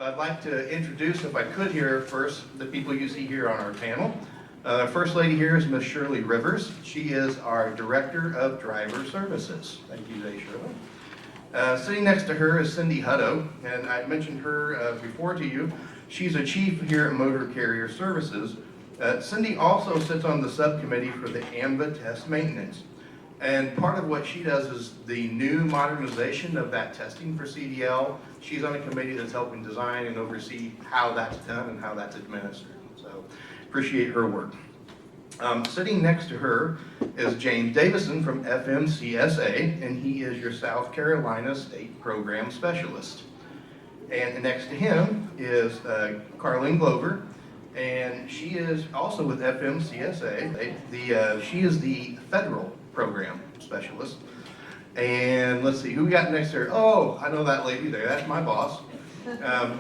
I'd like to introduce, if I could here first, the people you see here on our panel. The first lady here is Miss Shirley Rivers. She is our Director of Driver Services. Thank you today, Shirley. Sitting next to her is Cindy Hutto, and I mentioned her before to you. She's a chief here at Motor Carrier Services. Cindy also sits on the subcommittee for the AMVA test maintenance. And part of what she does is the new modernization of that testing for CDL. She's on a committee that's helping design and oversee how that's done and how that's administered. So appreciate her work. Sitting next to her is James Davison from FMCSA, and he is your South Carolina State Program Specialist. And next to him is Carlene Glover, and she is also with FMCSA. She is the Federal Program Specialist. And let's see, who we got next to her? Oh, I know that lady there. That's my boss.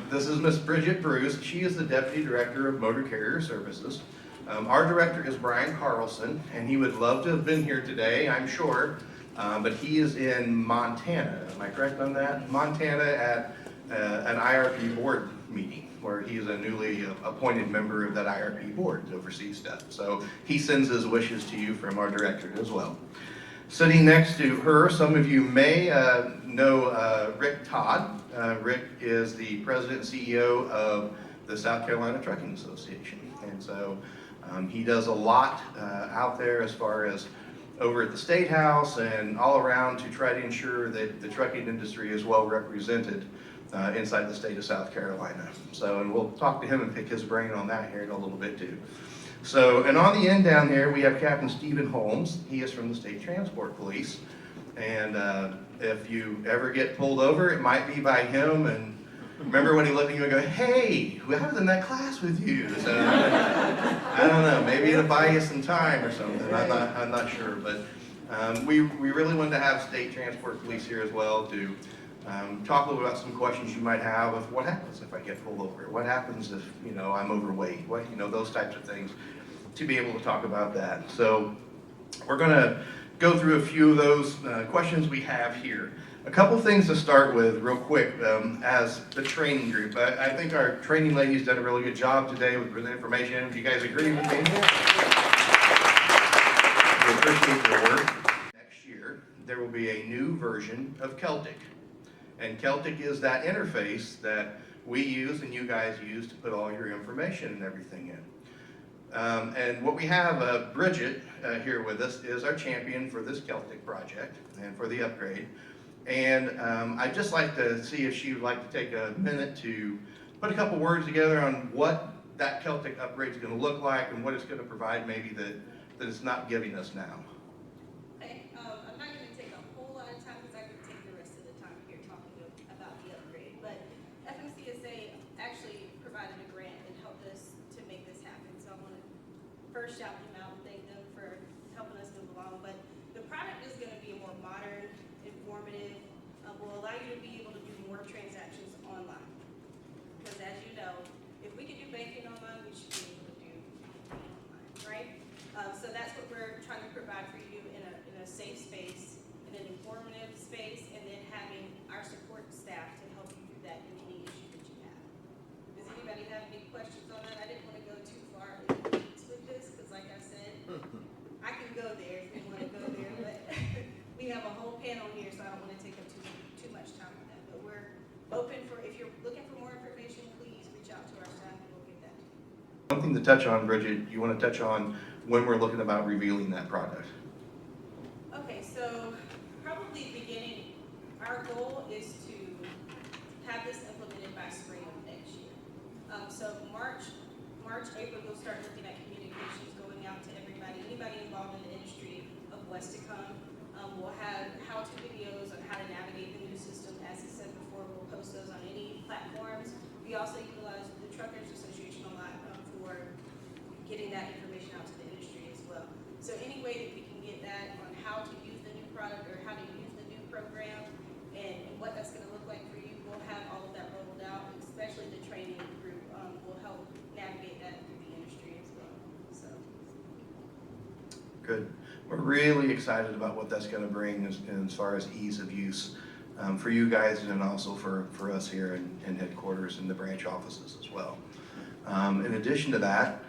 This is Miss Bridget Bruce. She is the Deputy Director of Motor Carrier Services. Our director is Brian Carlson, and he would love to have been here today, I'm sure, but he is in Montana. Am I correct on that? Montana at an IRP board meeting, where he is a newly appointed member of that IRP board to oversee stuff. So he sends his wishes to you from our director as well. Sitting next to her, some of you may know Rick Todd. Rick is the president and CEO of the South Carolina Trucking Association. And so he does a lot out there as far as over at the State House and all around to try to ensure that the trucking industry is well represented inside the state of South Carolina. So, and we'll talk to him and pick his brain on that here in a little bit too. So, and on the end down here, we have Captain Stephen Holmes. He is from the State Transport Police. And if you ever get pulled over, it might be by him. And remember when he looked at you and go, hey, I was in that class with you. So, I don't know, maybe it'll buy you some time or something. I'm not sure. But we really wanted to have State Transport Police here as well to talk a little about some questions you might have of what happens if I get pulled over, what happens if I'm overweight, those types of things, to be able to talk about that. So we're going to go through a few of those questions we have here. A couple things to start with real quick as the training group. I think our training lady's done a really good job today with the information. Do you guys agree with me? We appreciate your work. Next year, there will be a new version of Celtic. And Celtic is that interface that we use and you guys use to put all your information and everything in. And what we have, Bridget here with us, is our champion for this Celtic project and for the upgrade. And I'd just like to see if she would like to take a minute to put a couple words together on what that Celtic upgrade is going to look like and what it's going to provide maybe that it's not giving us now. I'm not going to take a whole lot of time because I could take the rest of the time here talking about the upgrade. But FMCSA actually provided a grant and helped us to make this happen. So I want to first shout them out and thank them for helping us move along. But the product is going to be more modern, informative, will allow you to be able to do more transactions online. Because as you know, if we can do banking online, we should be able to do banking online, right? So that's what we're trying to provide for you in a safe space, in an informative space, and then having our support staff to help you do that in any issue that you have. Does anybody have any questions on that? I didn't want to go too far in the weeds with this, because like I said, I can go there if you want to go there, but we have a whole panel here, so I don't want to take up too much time on that. But we're open for, if you're looking for more information, please reach out to our staff and we'll get that to you. One thing to touch on, Bridget, you want to touch on when we're looking about revealing that product. Okay, so probably beginning, our goal is to have this implemented by spring of next year. So March, April, you'll start looking at communications going out to anybody involved in the industry of Westicom. We'll have how-to videos on how to navigate the new system. As he said before, we'll post those on any platforms. We also utilize the Truckers Association a lot for getting that information out to the industry as well. So any way that we can get that on how to use the new product or how to use the new program and what that's going to look like for you, we'll have all of that rolled out, especially the training group will help navigate that through the industry as well. So. Good. We're really excited about what that's going to bring as far as ease of use for you guys and also for us here in headquarters and the branch offices as well. In addition to that,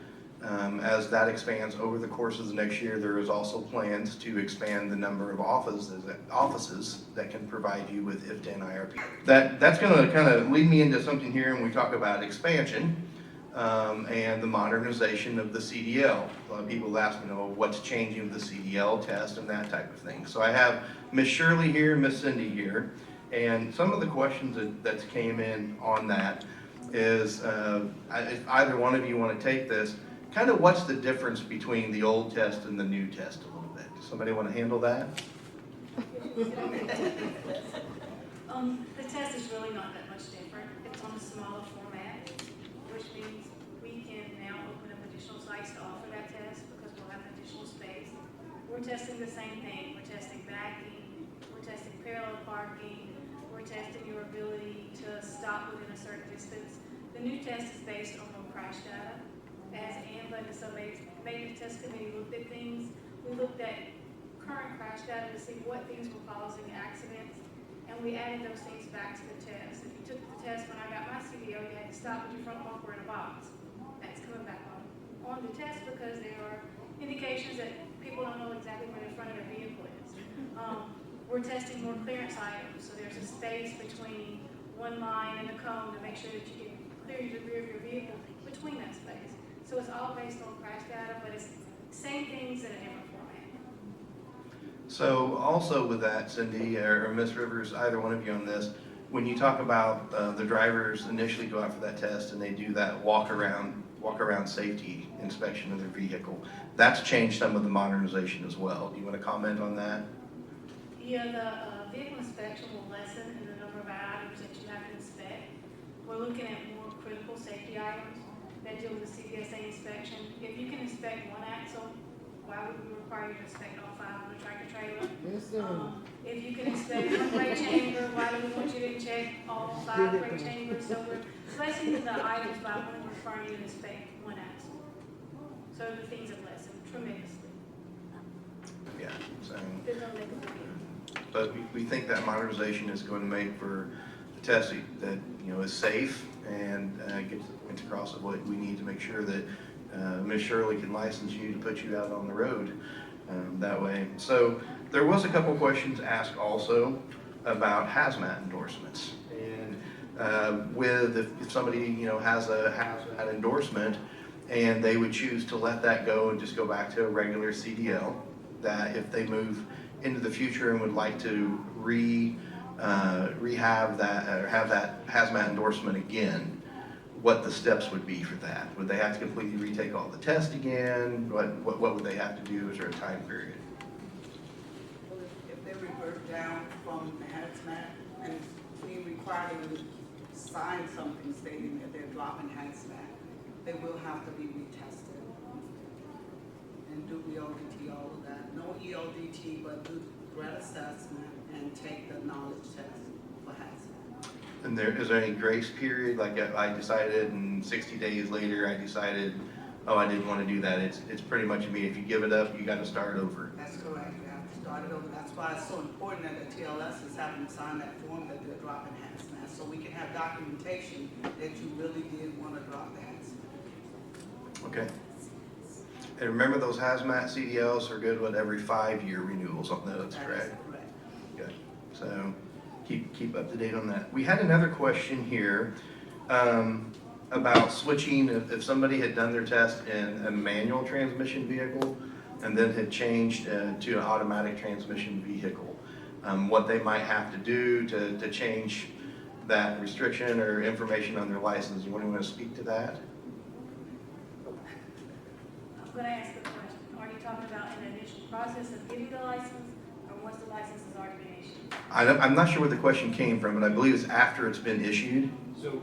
as that expands over the course of the next year, there is also plans to expand the number of offices that can provide you with IFTA and IRP. That's going to kind of lead me into something here when we talk about expansion and the modernization of the CDL. A lot of people ask me, what's changing with the CDL test and that type of thing. So I have Ms. Shirley here, Ms. Cindy here, and some of the questions that came in on that is, if either one of you want to take this, kind of what's the difference between the old test and the new test a little bit? Somebody want to handle that? The test is really not that much different. It's on a smaller format, which means we can now open up additional sites to offer that test because we'll have additional space. We're testing the same thing. We're testing backing, we're testing parallel parking, we're testing your ability to stop within a certain distance. The new test is based on more crash data. As AMBA and the sub-maintenance test committee looked at things, we looked at current crash data to see what things were causing accidents, and we added those things back to the test. If you took the test when I got my CDO, you had to stop with your front bumper in a box. That's coming back on the test because there are indications that people don't know exactly where the front of their vehicle is. We're testing more clearance items, so there's a space between one line and a cone to make sure that you can clear the rear of your vehicle between that space. So it's all based on crash data, but it's same things in a different format. So also with that, Cindy or Ms. Rivers, either one of you on this, when you talk about the drivers initially go out for that test and they do that walk around safety inspection of their vehicle, that's changed some of the modernization as well. Do you want to comment on that? Yeah, the vehicle inspection will lessen in the number of items that you have to inspect. We're looking at more critical safety items that deal with the CDSA inspection. If you can inspect one axle, why would we require you to inspect all 5 on the tractor trailer? Yes, sir. If you can inspect one brake chamber, why do we want you to check all 5 brake chambers? So we're lessening the items by only requiring you to inspect one axle. So the things have lessened tremendously. Yeah. So, There's no make a big deal. but we think that modernization is going to make for a test that is safe and gets the points across of what we need to make sure that Ms. Shirley can license you to put you out on the road that way. So there was a couple questions asked also about hazmat endorsements. And if somebody has a hazmat endorsement and they would choose to let that go and just go back to a regular CDL, that if they move into the future and would like to rehab that or have that hazmat endorsement again, what the steps would be for that. Would they have to completely retake all the tests again? What would they have to do? Is there a time period? Well, if they revert down from the hazmat and we require them to sign something stating that they're dropping hazmat, they will have to be retested and do ELDT, all of that. No ELDT, but do threat assessment and take the knowledge test for hazmat. And is there any grace period? Like I decided and 60 days later I decided, oh, I didn't want to do that. It's pretty much me. If you give it up, you got to start over. That's correct. You have to start it over. That's why it's so important that the TLS is having to sign that form that they're dropping hazmat, so we can have documentation that you really did want to drop the hazmat. Okay. And remember those hazmat CDLs are good every 5-year renewals on those, That is correct? correct. Good. So keep up to date on that. We had another question here about switching, if somebody had done their test in a manual transmission vehicle and then had changed to an automatic transmission vehicle, what they might have to do to change that restriction or information on their license. You want to speak to that? I'm going to ask the question. Are you talking about an initial process of getting the license, or once the license has already been issued? I'm not sure where the question came from, but I believe it's after it's been issued. So,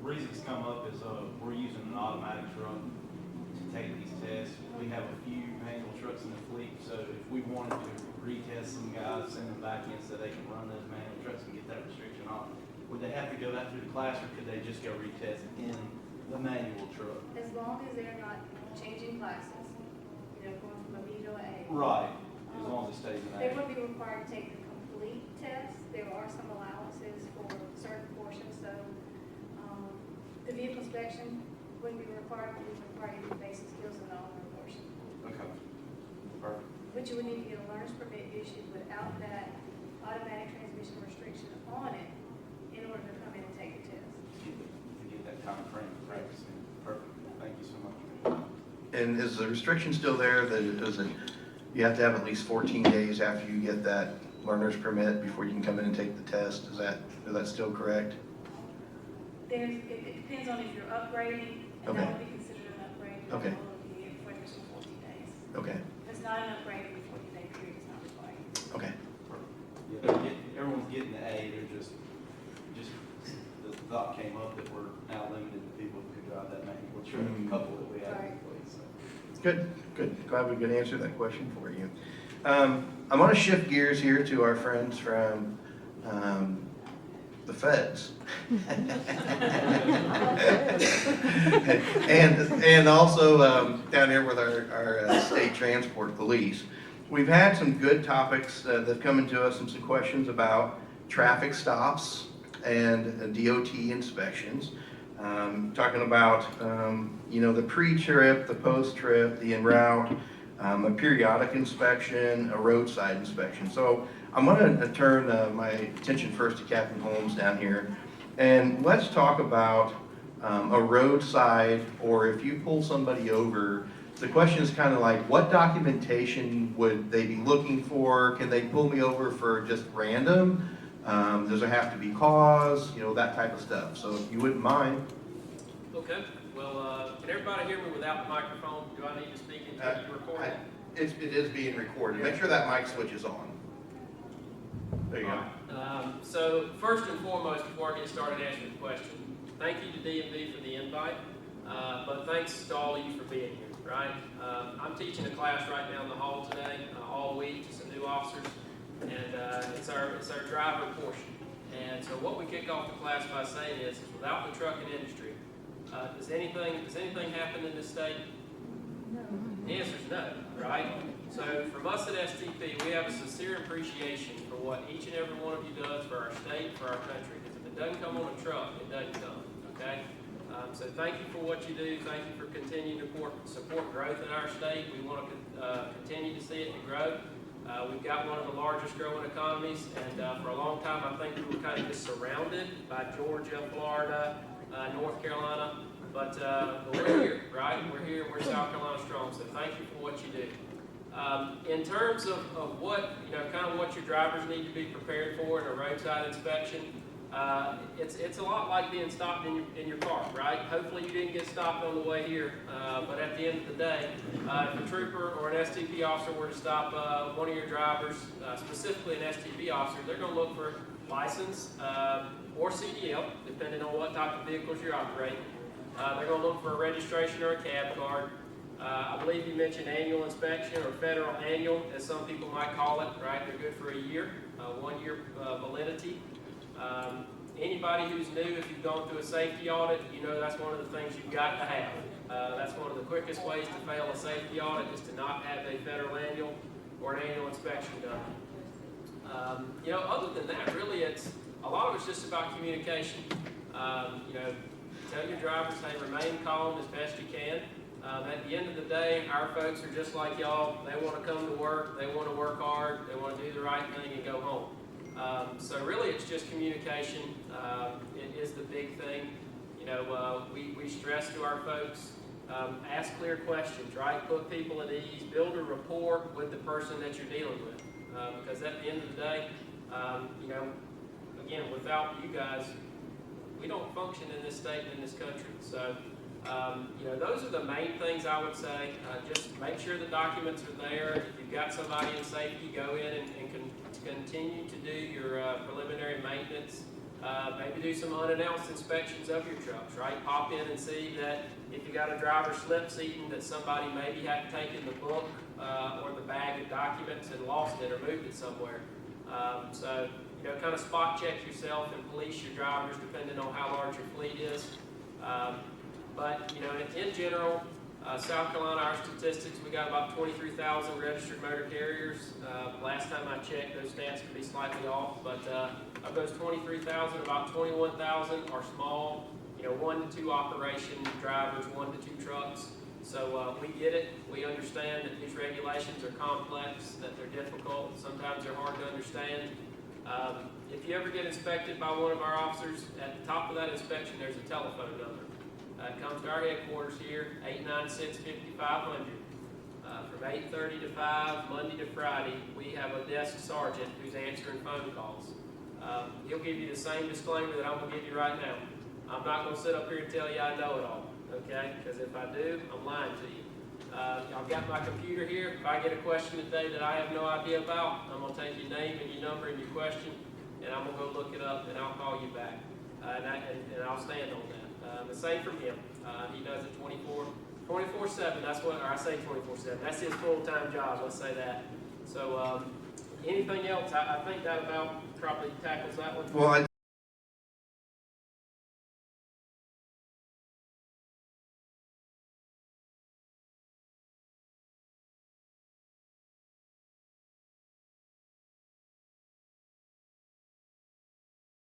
the reason it's come up is we're using an automatic truck to take these tests. We have a few manual trucks in the fleet, so if we wanted to retest some guys, send them back in so they can run those manual trucks and get that restriction off, would they have to go back through the class, or could they just go retest in the manual truck? As long as they're not changing classes, going from a B to a A. Right, as long as it stays in They that. would be required to take the complete test test, there are some allowances for certain portions, so, the vehicle inspection wouldn't be required, but we would require you to do basic skills in the all-in portion. Okay. Perfect. But you would need to get a learner's permit issued without that automatic transmission restriction on it in order to come in and take the test. To get that time frame of practicing. Perfect. Thank you so much. And is the restriction still there that you have to have at least 14 days after you get that learner's permit before you can come in and take the test? Is that still correct? It depends on if you're upgrading, and Okay. that would be considered an upgrade. Okay. For additional 14 days. Okay, If it's not an upgrade, the 14-day period is not required. okay. Yeah, everyone's getting the A, they're just, the thought came up that we're now limited to people who could drive that manual truck, Mhm. couple that we have Right. in place, so. Good, good. Glad we could answer that question for you. I'm going to shift gears here to our friends from the feds. and also down here with our state transport police. We've had some good topics that have come into us and some questions about traffic stops and DOT inspections. Talking about, the pre-trip, the post-trip, the en route, a periodic inspection, a roadside inspection. So I'm going to turn my attention first to Captain Holmes down here. And let's talk about a roadside, or if you pull somebody over, the question is kind of like, what documentation would they be looking for? Can they pull me over for just random? Does there have to be cause? That type of stuff. So if you wouldn't mind. Okay, well, can everybody hear me without the microphone? Do I need to speak into the recording? It is being recorded. Make sure that mic switch is on. There you go. So first and foremost, before I get started answering the question, thank you to DMV for the invite, but thanks to all of you for being here, right? I'm teaching a class right now in the hall today, all week, to some new officers, and it's our driver portion. And so what we kick off the class by saying is without the trucking industry, does anything happen in this state? No. The answer is no, right? So from us at STP, we have a sincere appreciation for what each and every one of you does for our state, for our country. Because if it doesn't come on a truck, it doesn't come, okay? So thank you for what you do. Thank you for continuing to support growth in our state. We want to continue to see it to grow. We've got one of the largest growing economies, and for a long time, I think we were kind of just surrounded by Georgia, Florida, North Carolina, but we're here, right? We're here, we're South Carolina strong, so thank you for what you do. In terms of what, kind of what your drivers need to be prepared for in a roadside inspection, it's a lot like being stopped in your car, right? Hopefully you didn't get stopped on the way here, but at the end of the day, if a trooper or an STP officer were to stop one of your drivers, specifically an STP officer, they're going to look for license or CDL, depending on what type of vehicles you're operating. They're going to look for a registration or a cab card. I believe you mentioned annual inspection or federal annual, as some people might call it, right? They're good for a year, 1 year validity. Anybody who's new, if you've gone through a safety audit, that's one of the things you've got to have. That's one of the quickest ways to fail a safety audit is to not have a federal annual or an annual inspection done. Other than that, really, a lot of it's just about communication. Tell your drivers, hey, remain calm as best you can. At the end of the day, our folks are just like y'all. They want to come to work. They want to work hard. They want to do the right thing and go home. So really, it's just communication. It is the big thing. We stress to our folks, ask clear questions, right? Put people at ease. Build a rapport with the person that you're dealing with. Because at the end of the day, again, without you guys, we don't function in this state and in this country. So, those are the main things I would say. Just make sure the documents are there. If you've got somebody in safety, go in and continue to do your preliminary maintenance. Maybe do some unannounced inspections of your trucks, right? Pop in and see that if you got a driver slip seating that somebody maybe had taken the book or the bag of documents and lost it or moved it somewhere. So, kind of spot check yourself and police your drivers depending on how large your fleet is. But, in general, South Carolina, our statistics, we got about 23,000 registered motor carriers. Last time I checked, those stats could be slightly off, but of those 23,000, about 21,000 are small, 1 to 2 operation drivers, 1 to 2 trucks. So we get it. We understand that these regulations are complex, that they're difficult. Sometimes they're hard to understand. If you ever get inspected by one of our officers, at the top of that inspection, there's a telephone number. It comes to our headquarters here, 896-5500. From 8:30 to 5, Monday to Friday, we have a desk sergeant who's answering phone calls. He'll give you the same disclaimer that I'm going to give you right now. I'm not going to sit up here and tell you I know it all, okay? Because if I do, I'm lying to you. I've got my computer here. If I get a question today that I have no idea about, I'm going to take your name and your number and your question, and I'm going to go look it up, and I'll call you back. And I'll stand on that. The same from him. He does it 24/7. That's what, or I say 24/7. That's his full-time job. Let's say that. So anything else? I think that about probably tackles that one. Well,